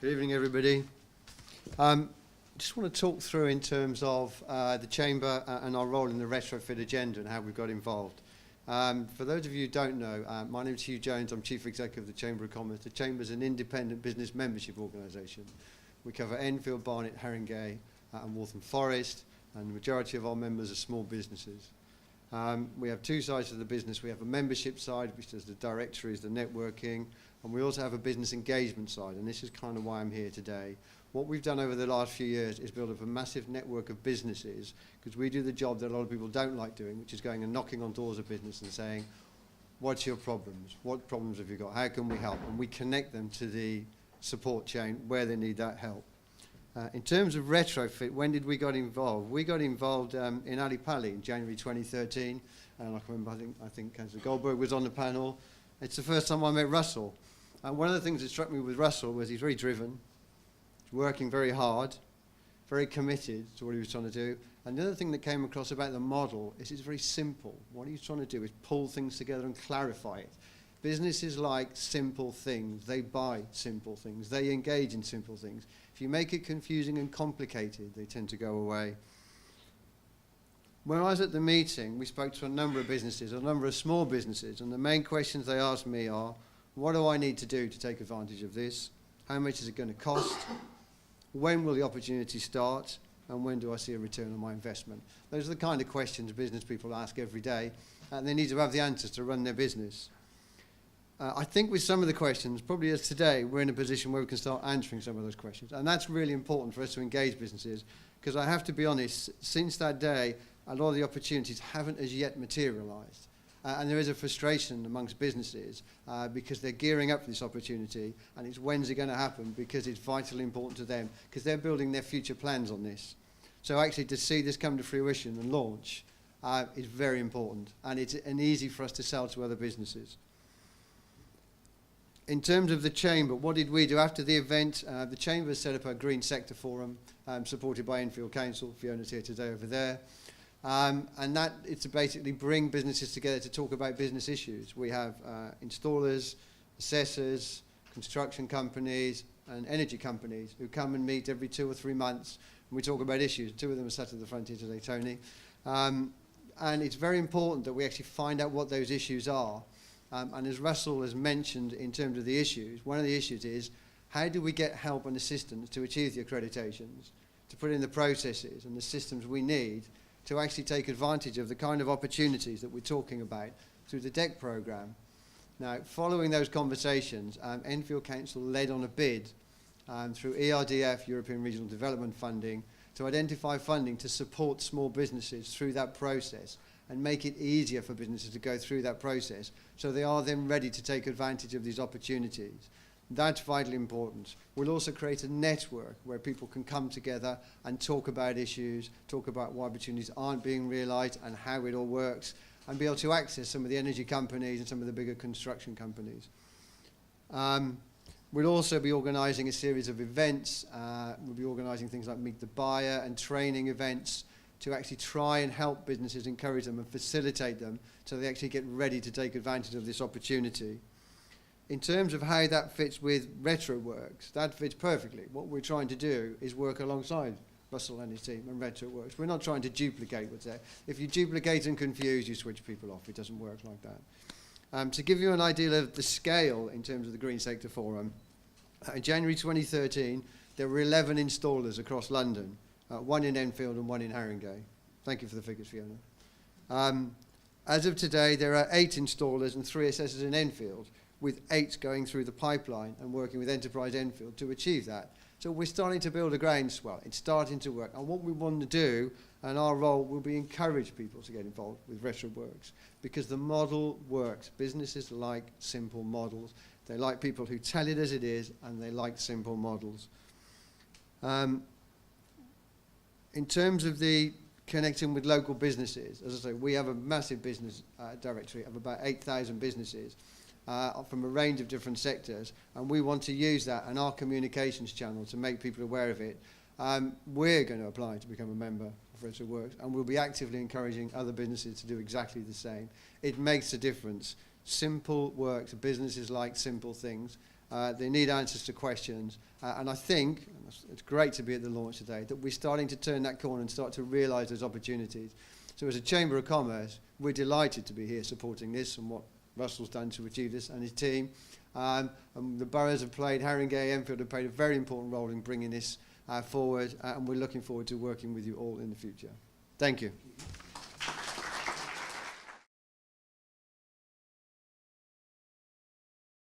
Good evening, everybody. Just want to talk through in terms of the Chamber and our role in the retrofit agenda and how we've got involved. For those of you who don't know, my name is Hugh Jones. I'm Chief Executive of the Chamber of Commerce. The Chamber is an independent business membership organisation. We cover Enfield, Barnet, Haringey and Waltham Forest, and the majority of our members are small businesses. We have two sides of the business. We have a membership side, which does the directories, the networking, and we also have a business engagement side, and this is kind of why I'm here today. What we've done over the last few years is build up a massive network of businesses, because we do the job that a lot of people don't like doing, which is going and knocking on doors of business and saying, what's your problems? What problems have you got? How can we help? And we connect them to the support chain where they need that help. In terms of retrofit, when did we get involved? We got involved in Ali Pali in January 2013, and I can remember, I think Councillor Goldberg was on the panel. It's the first time I met Russell. And one of the things that struck me with Russell was he's very driven, he's working very hard, very committed to what he was trying to do. And the other thing that came across about the model is it's very simple. What he's trying to do is pull things together and clarify it. Businesses like simple things. They buy simple things. They engage in simple things. If you make it confusing and complicated, they tend to go away. When I was at the meeting, we spoke to a number of businesses, a number of small businesses, and the main questions they asked me are, what do I need to do to take advantage of this? How much is it going to cost? When will the opportunity start? And when do I see a return on my investment? Those are the kind of questions business people ask every day, and they need to have the answers to run their business. I think with some of the questions, probably as today, we're in a position where we can start answering some of those questions. And that's really important for us to engage businesses, because I have to be honest, since that day, a lot of the opportunities haven't as yet materialised. And there is a frustration amongst businesses because they're gearing up for this opportunity, and it's when's it going to happen, because it's vitally important to them, because they're building their future plans on this. So actually to see this come to fruition and launch is very important, and it's easy for us to sell to other businesses. In terms of the Chamber, what did we do after the event? The Chamber set up a Green Sector Forum supported by Enfield Council. Fiona's here today over there. And that is to basically bring businesses together to talk about business issues. We have installers, assessors, construction companies and energy companies who come and meet every 2 or 3 months, and we talk about issues. 2 of them are sat at the front here today, Tony. And it's very important that we actually find out what those issues are. And as Russell has mentioned in terms of the issues, one of the issues is how do we get help and assistance to achieve the accreditations, to put in the processes and the systems we need to actually take advantage of the kind of opportunities that we're talking about through the DEC programme. Now, following those conversations, Enfield Council led on a bid through ERDF, European Regional Development Funding, to identify funding to support small businesses through that process and make it easier for businesses to go through that process so they are then ready to take advantage of these opportunities. That's vitally important. We'll also create a network where people can come together and talk about issues, talk about why opportunities aren't being realised and how it all works, and be able to access some of the energy companies and some of the bigger construction companies. We'll also be organising a series of events. We'll be organising things like Meet the Buyer and training events to actually try and help businesses, encourage them and facilitate them so they actually get ready to take advantage of this opportunity. In terms of how that fits with RetrofitWorks, that fits perfectly. What we're trying to do is work alongside Russell and his team and RetrofitWorks. We're not trying to duplicate what's there. If you duplicate and confuse, you switch people off. It doesn't work like that. To give you an idea of the scale in terms of the Green Sector Forum, in January 2013, there were 11 installers across London, 1 in Enfield and 1 in Haringey. Thank you for the figures, Fiona. As of today, there are 8 installers and 3 assessors in Enfield, with 8 going through the pipeline and working with Enterprise Enfield to achieve that. So we're starting to build a groundswell. It's starting to work. And what we want to do, and our role, will be encourage people to get involved with RetrofitWorks, because the model works. Businesses like simple models. They like people who tell it as it is, and they like simple models. In terms of the connecting with local businesses, as I say, we have a massive business directory of about 8,000 businesses from a range of different sectors, and we want to use that and our communications channel to make people aware of it. We're going to apply to become a member of RetrofitWorks, and we'll be actively encouraging other businesses to do exactly the same. It makes a difference. Simple works. Businesses like simple things. They need answers to questions. And I think, and it's great to be at the launch today, that we're starting to turn that corner and start to realise those opportunities. So as a Chamber of Commerce, we're delighted to be here supporting this and what Russell's done to achieve this and his team. And the boroughs have played, Haringey, Enfield have played a very important role in bringing this forward, and we're looking forward to working with you all in the future. Thank you.